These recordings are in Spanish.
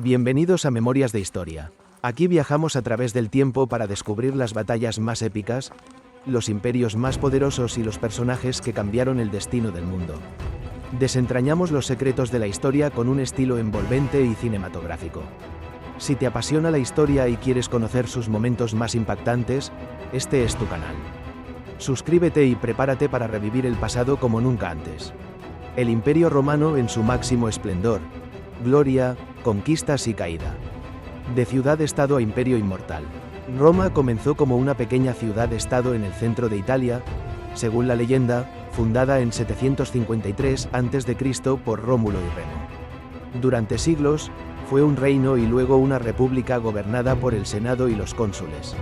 Bienvenidos a Memorias de Historia. Aquí viajamos a través del tiempo para descubrir las batallas más épicas, los imperios más poderosos y los personajes que cambiaron el destino del mundo. Desentrañamos los secretos de la historia con un estilo envolvente y cinematográfico. Si te apasiona la historia y quieres conocer sus momentos más impactantes, este es tu canal. Suscríbete y prepárate para revivir el pasado como nunca antes. El Imperio Romano en su máximo esplendor, gloria, conquistas y caída. De ciudad-estado a imperio inmortal. Roma comenzó como una pequeña ciudad-estado en el centro de Italia, según la leyenda, fundada en 753 a.C. por Rómulo y Remo. Durante siglos, fue un reino y luego una república gobernada por el Senado y los cónsules.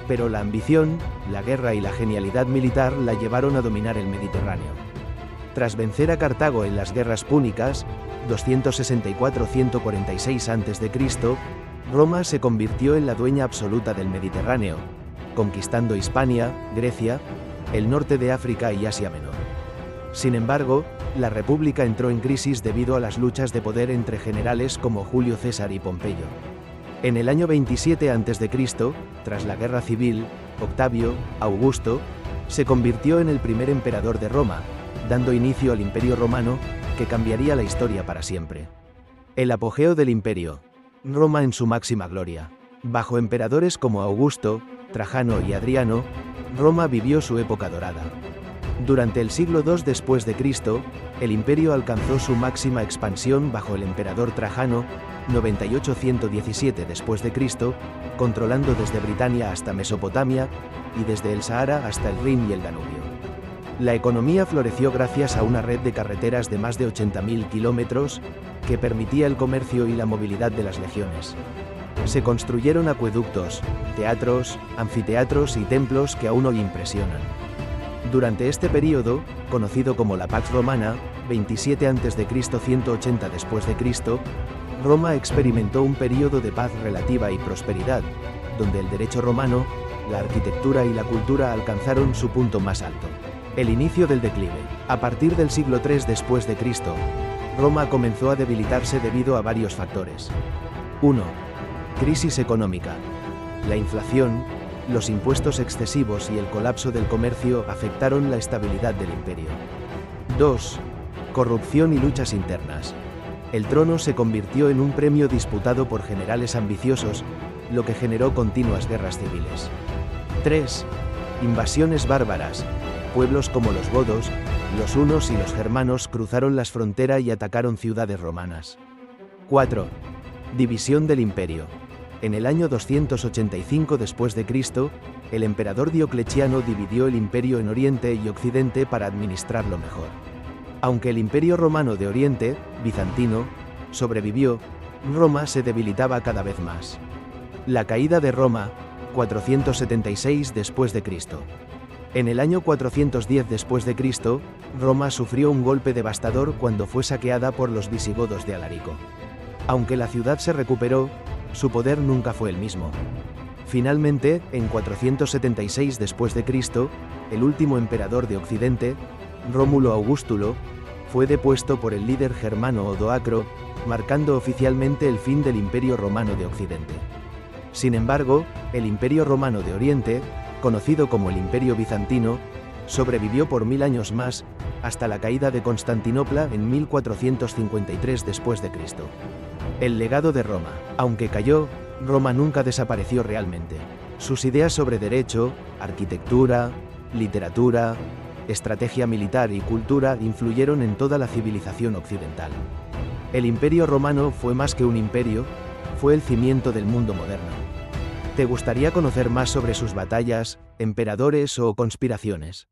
Pero la ambición, la guerra y la genialidad militar la llevaron a dominar el Mediterráneo. Tras vencer a Cartago en las guerras púnicas, 264-146 a.C., Roma se convirtió en la dueña absoluta del Mediterráneo, conquistando Hispania, Grecia, el norte de África y Asia Menor. Sin embargo, la República entró en crisis debido a las luchas de poder entre generales como Julio César y Pompeyo. En el año 27 a.C., tras la Guerra Civil, Octavio, Augusto, se convirtió en el primer emperador de Roma, dando inicio al Imperio Romano, que cambiaría la historia para siempre. El apogeo del imperio. Roma en su máxima gloria. Bajo emperadores como Augusto, Trajano y Adriano, Roma vivió su época dorada. Durante el siglo II después de Cristo, el imperio alcanzó su máxima expansión bajo el emperador Trajano, 98-117 después de Cristo, controlando desde Britania hasta Mesopotamia y desde el Sahara hasta el Rin y el Danubio. La economía floreció gracias a una red de carreteras de más de 80.000 kilómetros, que permitía el comercio y la movilidad de las legiones. Se construyeron acueductos, teatros, anfiteatros y templos que aún hoy impresionan. Durante este período, conocido como la Pax Romana, 27 a.C. 180 después de Cristo, Roma experimentó un período de paz relativa y prosperidad, donde el derecho romano, la arquitectura y la cultura alcanzaron su punto más alto. El inicio del declive. A partir del siglo III después de Cristo, Roma comenzó a debilitarse debido a varios factores. 1. Crisis económica. La inflación, los impuestos excesivos y el colapso del comercio afectaron la estabilidad del imperio. 2. Corrupción y luchas internas. El trono se convirtió en un premio disputado por generales ambiciosos, lo que generó continuas guerras civiles. 3. Invasiones bárbaras. Pueblos como los godos, los hunos y los germanos cruzaron las fronteras y atacaron ciudades romanas. 4. División del imperio. En el año 285 después de Cristo, el emperador Diocleciano dividió el imperio en Oriente y Occidente para administrarlo mejor. Aunque el imperio romano de Oriente, bizantino, sobrevivió, Roma se debilitaba cada vez más. La caída de Roma, 476 después de Cristo. En el año 410 después de Cristo, Roma sufrió un golpe devastador cuando fue saqueada por los visigodos de Alarico. Aunque la ciudad se recuperó, su poder nunca fue el mismo. Finalmente, en 476 después de Cristo, el último emperador de Occidente, Rómulo Augustulo, fue depuesto por el líder germano Odoacro, marcando oficialmente el fin del Imperio Romano de Occidente. Sin embargo, el Imperio Romano de Oriente, conocido como el Imperio Bizantino, sobrevivió por 1000 años más, hasta la caída de Constantinopla en 1453 después de Cristo. El legado de Roma. Aunque cayó, Roma nunca desapareció realmente. Sus ideas sobre derecho, arquitectura, literatura, estrategia militar y cultura influyeron en toda la civilización occidental. El Imperio Romano fue más que un imperio, fue el cimiento del mundo moderno. ¿Te gustaría conocer más sobre sus batallas, emperadores o conspiraciones?